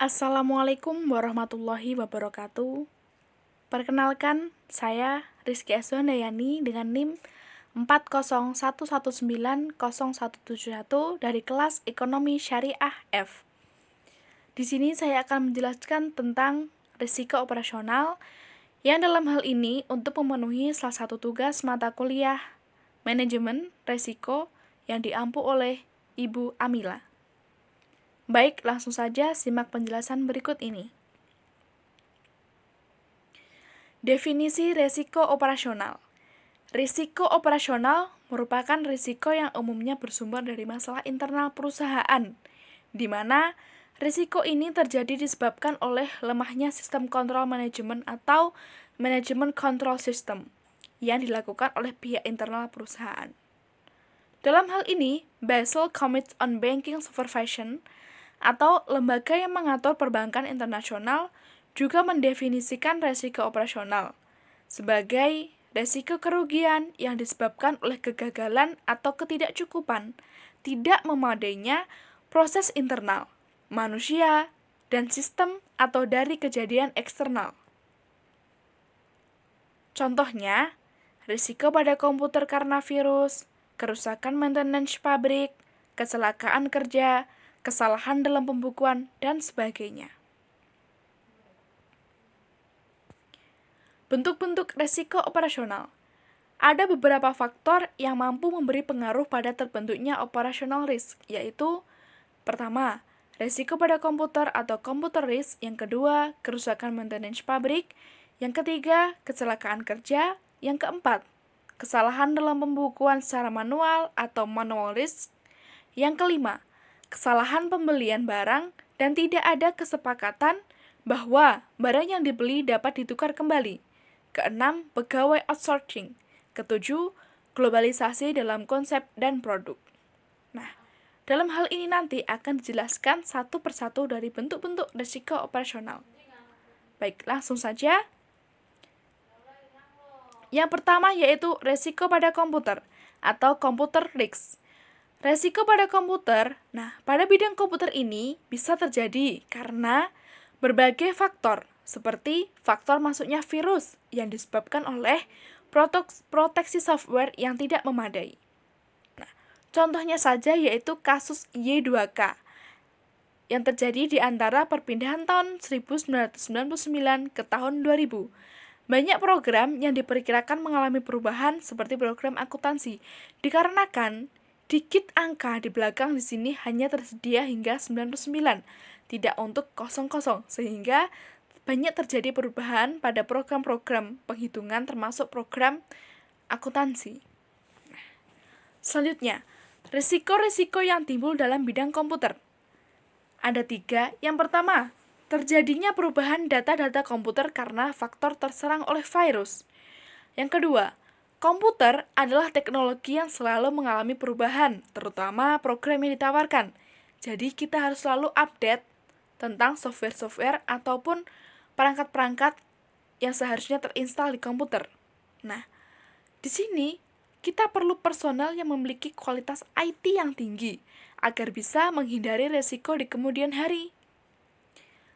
Assalamualaikum warahmatullahi wabarakatuh. Perkenalkan, saya Rizky Eswandayani dengan NIM 401190171 dari kelas Ekonomi Syariah F. Di sini saya akan menjelaskan tentang risiko operasional yang dalam hal ini untuk memenuhi salah satu tugas mata kuliah manajemen risiko yang diampu oleh Ibu Amila. Baik, langsung saja simak penjelasan berikut ini. Definisi risiko operasional. Risiko operasional merupakan risiko yang umumnya bersumber dari masalah internal perusahaan, di mana risiko ini terjadi disebabkan oleh lemahnya sistem kontrol manajemen atau manajemen control system yang dilakukan oleh pihak internal perusahaan. Dalam hal ini, Basel Committee on Banking Supervision atau lembaga yang mengatur perbankan internasional juga mendefinisikan risiko operasional sebagai risiko kerugian yang disebabkan oleh kegagalan atau ketidakcukupan, tidak memadainya proses internal, manusia, dan sistem atau dari kejadian eksternal. Contohnya, risiko pada komputer karena virus, kerusakan maintenance pabrik, kecelakaan kerja, kesalahan dalam pembukuan, dan sebagainya. Bentuk-bentuk risiko operasional. Ada beberapa faktor yang mampu memberi pengaruh pada terbentuknya operational risk, yaitu pertama, risiko pada komputer atau computer risk, yang kedua, kerusakan maintenance pabrik, yang ketiga, kecelakaan kerja, yang keempat, kesalahan dalam pembukuan secara manual atau manual risk, yang kelima, kesalahan pembelian barang dan tidak ada kesepakatan bahwa barang yang dibeli dapat ditukar kembali. Keenam, pegawai outsourcing. Ketujuh, globalisasi dalam konsep dan produk. Nah, dalam hal ini nanti akan dijelaskan satu persatu dari bentuk-bentuk risiko operasional. Baik, langsung saja. Yang pertama yaitu risiko pada komputer atau computer risk. Risiko pada komputer, pada bidang komputer ini bisa terjadi karena berbagai faktor, seperti faktor masuknya virus yang disebabkan oleh proteksi software yang tidak memadai. Contohnya saja yaitu kasus Y2K yang terjadi di antara perpindahan tahun 1999 ke tahun 2000. Banyak program yang diperkirakan mengalami perubahan seperti program akuntansi, dikarenakan dikit angka di belakang di sini hanya tersedia hingga 99, tidak untuk 00, sehingga banyak terjadi perubahan pada program-program penghitungan termasuk program akuntansi. Selanjutnya, risiko-risiko yang timbul dalam bidang komputer. Ada 3. Yang pertama, terjadinya perubahan data-data komputer karena faktor terserang oleh virus. Yang kedua, komputer adalah teknologi yang selalu mengalami perubahan, terutama program yang ditawarkan. Jadi kita harus selalu update tentang software-software ataupun perangkat-perangkat yang seharusnya terinstal di komputer. Nah, di sini kita perlu personel yang memiliki kualitas IT yang tinggi agar bisa menghindari resiko di kemudian hari.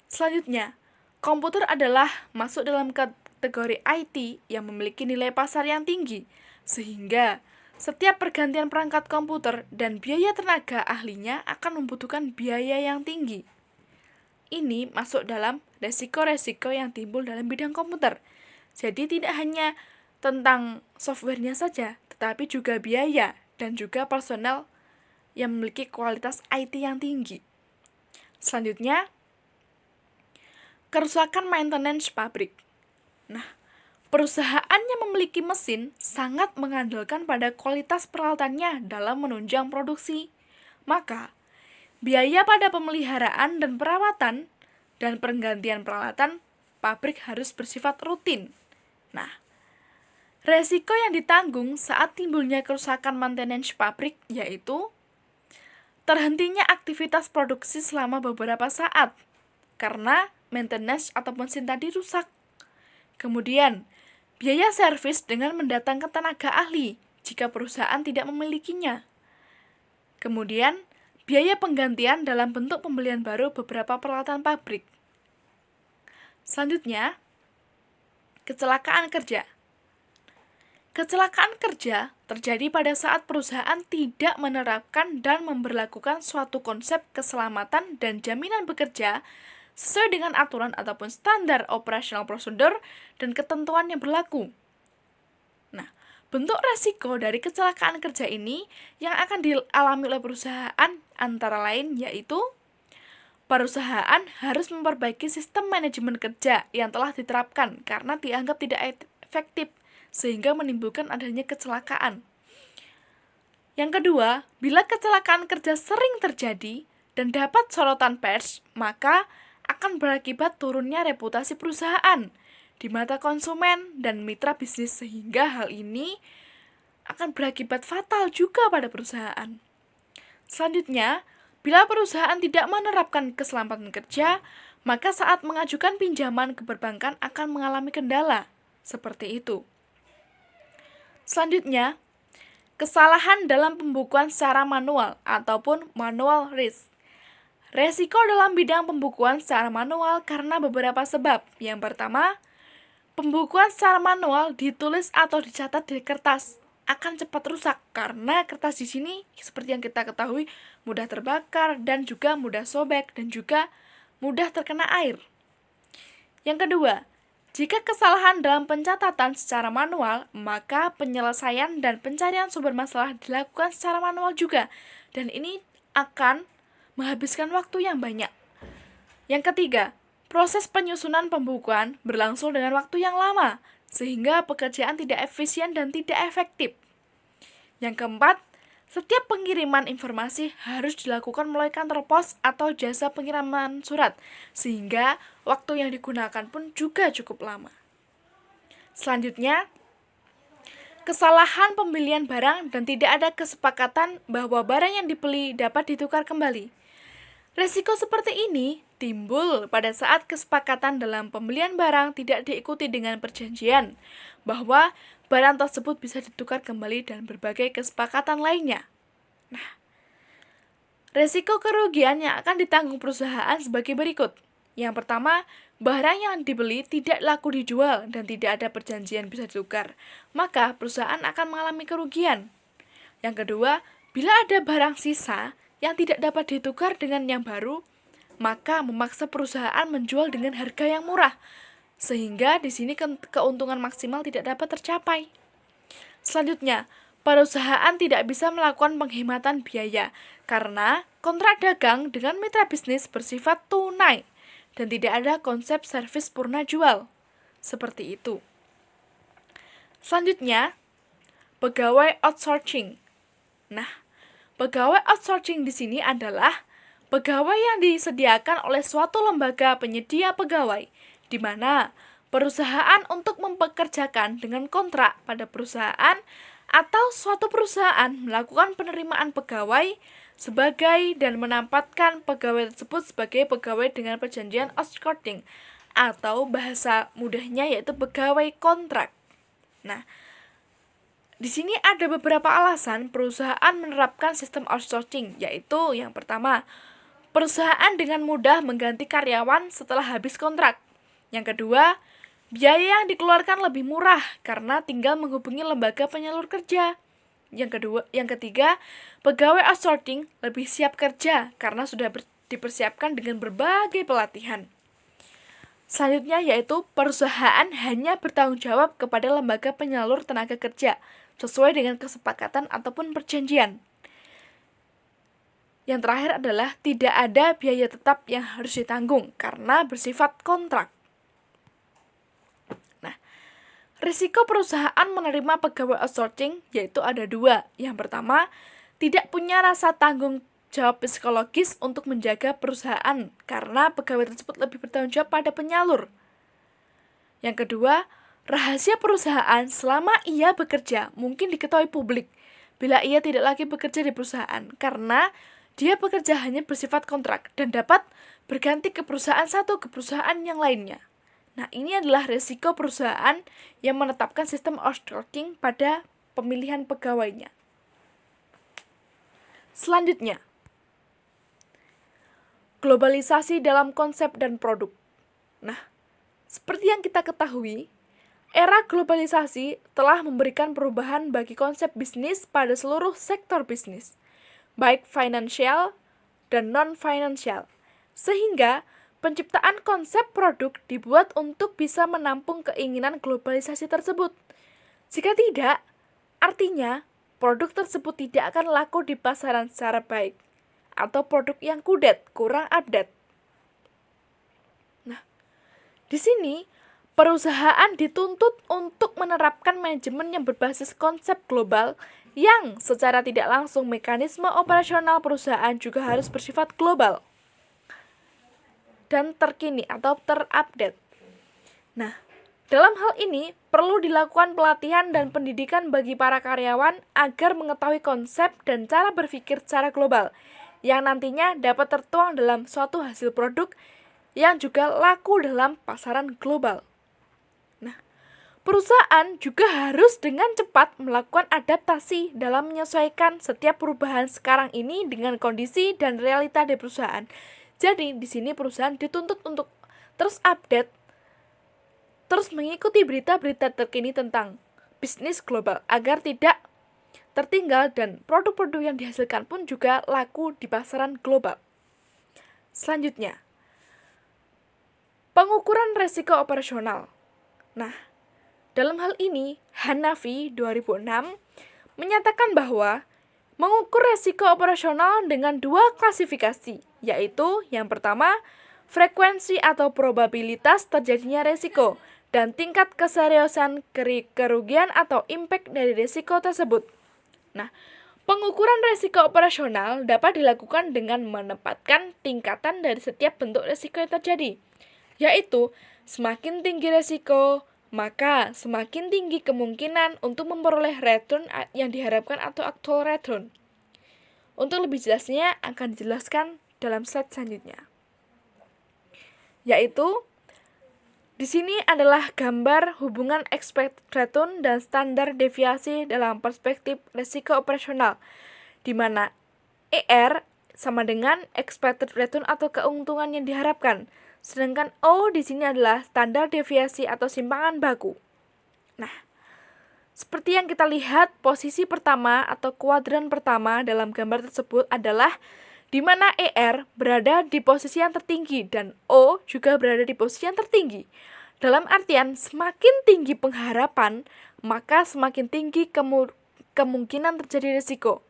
Selanjutnya, komputer adalah masuk dalam kategori IT yang memiliki nilai pasar yang tinggi, sehingga setiap pergantian perangkat komputer dan biaya tenaga ahlinya akan membutuhkan biaya yang tinggi. Ini masuk dalam resiko-resiko yang timbul dalam bidang komputer. Jadi tidak hanya tentang softwarenya saja, tetapi juga biaya dan juga personel yang memiliki kualitas IT yang tinggi. Selanjutnya, kerusakan maintenance pabrik. Perusahaan yang memiliki mesin sangat mengandalkan pada kualitas peralatannya dalam menunjang produksi. Maka, biaya pada pemeliharaan dan perawatan dan penggantian peralatan pabrik harus bersifat rutin. Resiko yang ditanggung saat timbulnya kerusakan maintenance pabrik yaitu terhentinya aktivitas produksi selama beberapa saat karena maintenance atau mesin tadi rusak. Kemudian, biaya servis dengan mendatangkan tenaga ahli jika perusahaan tidak memilikinya. Kemudian, biaya penggantian dalam bentuk pembelian baru beberapa peralatan pabrik. Selanjutnya, kecelakaan kerja. Kecelakaan kerja terjadi pada saat perusahaan tidak menerapkan dan memberlakukan suatu konsep keselamatan dan jaminan bekerja sesuai dengan aturan ataupun standar operasional prosedur dan ketentuan yang berlaku. Nah, bentuk resiko dari kecelakaan kerja ini yang akan dialami oleh perusahaan antara lain yaitu perusahaan harus memperbaiki sistem manajemen kerja yang telah diterapkan karena dianggap tidak efektif sehingga menimbulkan adanya kecelakaan. Yang kedua, bila kecelakaan kerja sering terjadi dan dapat sorotan pers, maka akan berakibat turunnya reputasi perusahaan di mata konsumen dan mitra bisnis sehingga hal ini akan berakibat fatal juga pada perusahaan. Selanjutnya, bila perusahaan tidak menerapkan keselamatan kerja, maka saat mengajukan pinjaman ke perbankan akan mengalami kendala. Seperti itu. Selanjutnya, kesalahan dalam pembukuan secara manual ataupun manual risk. Resiko dalam bidang pembukuan secara manual karena beberapa sebab. Yang pertama, pembukuan secara manual ditulis atau dicatat di kertas akan cepat rusak karena kertas di sini seperti yang kita ketahui mudah terbakar dan juga mudah sobek dan juga mudah terkena air. Yang kedua, jika kesalahan dalam pencatatan secara manual, maka penyelesaian dan pencarian sumber masalah dilakukan secara manual juga dan ini akan menghabiskan waktu yang banyak. Yang ketiga, proses penyusunan pembukuan berlangsung dengan waktu yang lama sehingga pekerjaan tidak efisien dan tidak efektif. Yang keempat, setiap pengiriman informasi harus dilakukan melalui kantor pos atau jasa pengiriman surat, sehingga waktu yang digunakan pun juga cukup lama. Selanjutnya, kesalahan pembelian barang dan tidak ada kesepakatan bahwa barang yang dibeli dapat ditukar kembali. Risiko seperti ini timbul pada saat kesepakatan dalam pembelian barang tidak diikuti dengan perjanjian bahwa barang tersebut bisa ditukar kembali dan berbagai kesepakatan lainnya. Nah, risiko kerugian yang akan ditanggung perusahaan sebagai berikut. Yang pertama, barang yang dibeli tidak laku dijual dan tidak ada perjanjian bisa ditukar, maka perusahaan akan mengalami kerugian. Yang kedua, bila ada barang sisa yang tidak dapat ditukar dengan yang baru, maka memaksa perusahaan menjual dengan harga yang murah, sehingga di sini keuntungan maksimal tidak dapat tercapai. Selanjutnya, perusahaan tidak bisa melakukan penghematan biaya karena kontrak dagang dengan mitra bisnis bersifat tunai dan tidak ada konsep servis purna jual. Seperti itu. Selanjutnya, pegawai outsourcing. Nah, pegawai outsourcing di sini adalah pegawai yang disediakan oleh suatu lembaga penyedia pegawai, di mana perusahaan untuk mempekerjakan dengan kontrak pada perusahaan atau suatu perusahaan melakukan penerimaan pegawai sebagai dan menempatkan pegawai tersebut sebagai pegawai dengan perjanjian outsourcing atau bahasa mudahnya yaitu pegawai kontrak. Nah, di sini ada beberapa alasan perusahaan menerapkan sistem outsourcing, yaitu yang pertama, perusahaan dengan mudah mengganti karyawan setelah habis kontrak. Yang kedua, biaya yang dikeluarkan lebih murah karena tinggal menghubungi lembaga penyalur kerja. Yang ketiga, pegawai outsourcing lebih siap kerja karena sudah dipersiapkan dengan berbagai pelatihan. Selanjutnya yaitu perusahaan hanya bertanggung jawab kepada lembaga penyalur tenaga kerja sesuai dengan kesepakatan ataupun perjanjian. Yang terakhir adalah tidak ada biaya tetap yang harus ditanggung karena bersifat kontrak. Nah, risiko perusahaan menerima pegawai outsourcing yaitu ada dua. Yang pertama, tidak punya rasa tanggung jawab psikologis untuk menjaga perusahaan karena pegawai tersebut lebih bertanggung jawab pada penyalur. Yang kedua, rahasia perusahaan selama ia bekerja mungkin diketahui publik bila ia tidak lagi bekerja di perusahaan karena dia bekerja hanya bersifat kontrak dan dapat berganti ke perusahaan satu ke perusahaan yang lainnya. Nah, ini adalah risiko perusahaan yang menetapkan sistem outsourcing pada pemilihan pegawainya. Selanjutnya, globalisasi dalam konsep dan produk. Nah, seperti yang kita ketahui, era globalisasi telah memberikan perubahan bagi konsep bisnis pada seluruh sektor bisnis, baik finansial dan non-finansial, sehingga penciptaan konsep produk dibuat untuk bisa menampung keinginan globalisasi tersebut. Jika tidak, artinya produk tersebut tidak akan laku di pasaran secara baik, atau produk yang kudet, kurang update. Nah, di sini perusahaan dituntut untuk menerapkan manajemen yang berbasis konsep global yang secara tidak langsung mekanisme operasional perusahaan juga harus bersifat global dan terkini atau terupdate. Nah, dalam hal ini perlu dilakukan pelatihan dan pendidikan bagi para karyawan agar mengetahui konsep dan cara berpikir secara global yang nantinya dapat tertuang dalam suatu hasil produk yang juga laku dalam pasaran global. Nah, perusahaan juga harus dengan cepat melakukan adaptasi dalam menyesuaikan setiap perubahan sekarang ini dengan kondisi dan realita di perusahaan. Jadi, di sini perusahaan dituntut untuk terus update, terus mengikuti berita-berita terkini tentang bisnis global agar tidak tertinggal dan produk-produk yang dihasilkan pun juga laku di pasaran global. Selanjutnya, pengukuran resiko operasional. Nah, dalam hal ini, Hanafi 2006 menyatakan bahwa mengukur resiko operasional dengan dua klasifikasi, yaitu yang pertama, frekuensi atau probabilitas terjadinya resiko, dan tingkat keseriusan kerugian atau impact dari resiko tersebut. Nah, pengukuran resiko operasional dapat dilakukan dengan menempatkan tingkatan dari setiap bentuk resiko yang terjadi, yaitu semakin tinggi resiko, maka semakin tinggi kemungkinan untuk memperoleh return yang diharapkan atau actual return. Untuk lebih jelasnya akan dijelaskan dalam slide selanjutnya. Yaitu di sini adalah gambar hubungan expected return dan standar deviasi dalam perspektif risiko operasional, di mana ER sama dengan expected return atau keuntungan yang diharapkan, sedangkan O di sini adalah standar deviasi atau simpangan baku. Nah, seperti yang kita lihat, posisi pertama atau kuadran pertama dalam gambar tersebut adalah di mana ER berada di posisi yang tertinggi dan O juga berada di posisi yang tertinggi. Dalam artian, semakin tinggi pengharapan, maka semakin tinggi kemungkinan terjadi risiko.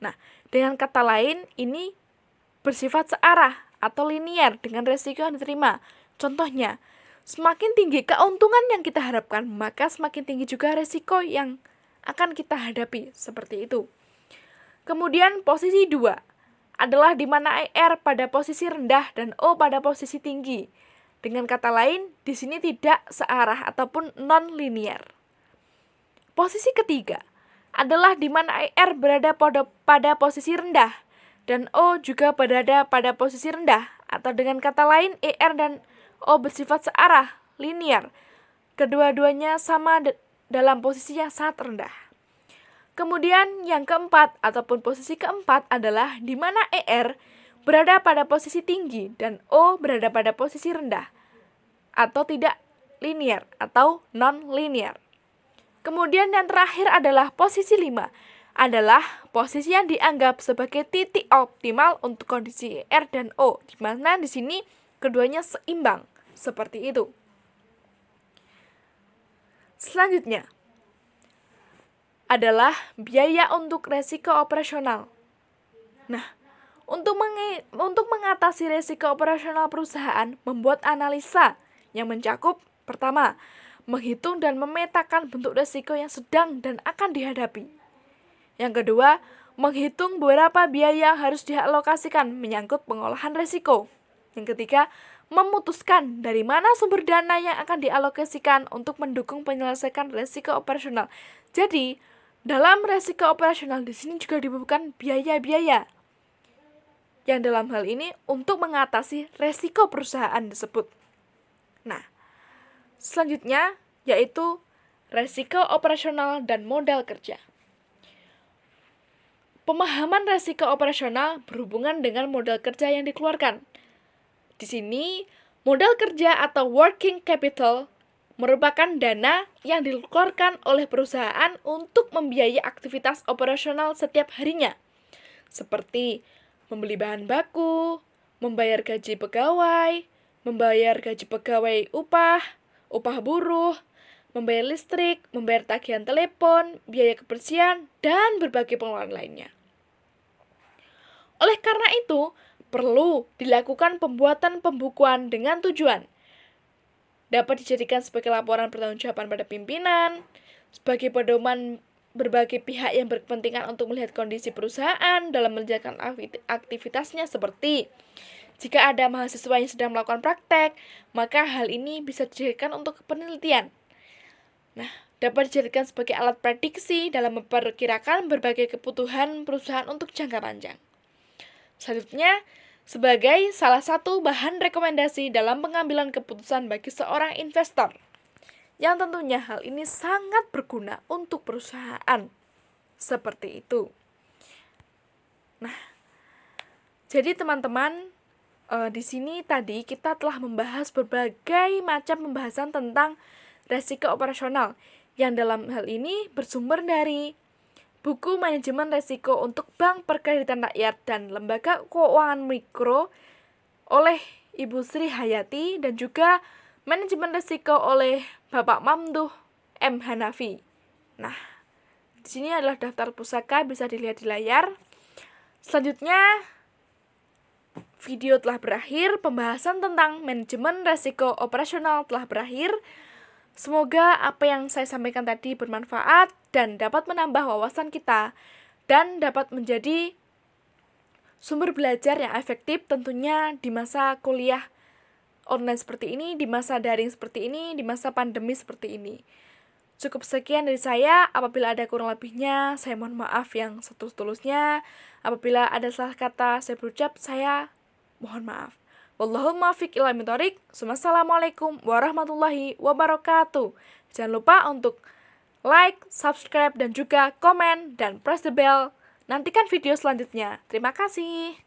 Nah, dengan kata lain, ini bersifat searah atau linear dengan risiko yang diterima. Contohnya, semakin tinggi keuntungan yang kita harapkan, maka semakin tinggi juga risiko yang akan kita hadapi, seperti itu. Kemudian posisi 2 adalah di mana IR pada posisi rendah dan O pada posisi tinggi. Dengan kata lain, di sini tidak searah ataupun non-linear. Posisi ketiga adalah di mana IR berada pada posisi rendah dan O juga berada pada posisi rendah, atau dengan kata lain ER dan O bersifat searah, linear. Kedua-duanya sama dalam posisi yang sangat rendah. Kemudian yang keempat ataupun posisi keempat adalah di mana ER berada pada posisi tinggi dan O berada pada posisi rendah atau tidak linear atau non-linear. Kemudian yang terakhir adalah posisi 5 adalah posisi yang dianggap sebagai titik optimal untuk kondisi ER dan O, di mana di sini keduanya seimbang, seperti itu. Selanjutnya adalah biaya untuk resiko operasional. Nah, untuk mengatasi resiko operasional perusahaan, membuat analisa yang mencakup pertama, menghitung dan memetakan bentuk resiko yang sedang dan akan dihadapi. Yang kedua, menghitung berapa biaya yang harus dialokasikan menyangkut pengolahan resiko. Yang ketiga, memutuskan dari mana sumber dana yang akan dialokasikan untuk mendukung penyelesaian resiko operasional. Jadi, dalam resiko operasional di sini juga dibutuhkan biaya-biaya yang dalam hal ini untuk mengatasi resiko perusahaan tersebut. Nah, selanjutnya yaitu resiko operasional dan modal kerja. Pemahaman resiko operasional berhubungan dengan modal kerja yang dikeluarkan. Di sini, modal kerja atau working capital merupakan dana yang dikeluarkan oleh perusahaan untuk membiayai aktivitas operasional setiap harinya, seperti membeli bahan baku, membayar gaji pegawai upah buruh, membayar listrik, membayar tagihan telepon, biaya kebersihan, dan berbagai pengeluaran lainnya. Oleh karena itu, perlu dilakukan pembuatan pembukuan dengan tujuan dapat dijadikan sebagai laporan pertanggungjawaban pada pimpinan, sebagai pedoman berbagai pihak yang berkepentingan untuk melihat kondisi perusahaan dalam menjalankan aktivitasnya, seperti jika ada mahasiswa yang sedang melakukan praktek, maka hal ini bisa dijadikan untuk penelitian. Dapat dijadikan sebagai alat prediksi dalam memperkirakan berbagai kebutuhan perusahaan untuk jangka panjang. Selanjutnya, sebagai salah satu bahan rekomendasi dalam pengambilan keputusan bagi seorang investor, yang tentunya hal ini sangat berguna untuk perusahaan. Seperti itu. Jadi teman-teman, di sini tadi kita telah membahas berbagai macam pembahasan tentang resiko operasional, yang dalam hal ini bersumber dari buku Manajemen Resiko untuk Bank Perkreditan Rakyat dan Lembaga Keuangan Mikro oleh Ibu Sri Hayati, dan juga Manajemen Resiko oleh Bapak Mamduh M. Hanafi. Di sini adalah daftar pusaka, bisa dilihat di layar. Selanjutnya, video telah berakhir, pembahasan tentang manajemen resiko operasional telah berakhir. Semoga apa yang saya sampaikan tadi bermanfaat dan dapat menambah wawasan kita dan dapat menjadi sumber belajar yang efektif tentunya di masa kuliah online seperti ini, di masa daring seperti ini, di masa pandemi seperti ini. Cukup sekian dari saya. Apabila ada kurang lebihnya, saya mohon maaf yang setulus-tulusnya. Apabila ada salah kata saya berucap, saya mohon maaf. Wallahul muwaffiq ila aqwamit thoriq. Wassalamualaikum warahmatullahi wabarakatuh. Jangan lupa untuk like, subscribe, dan juga komen, dan press the bell. Nantikan video selanjutnya. Terima kasih.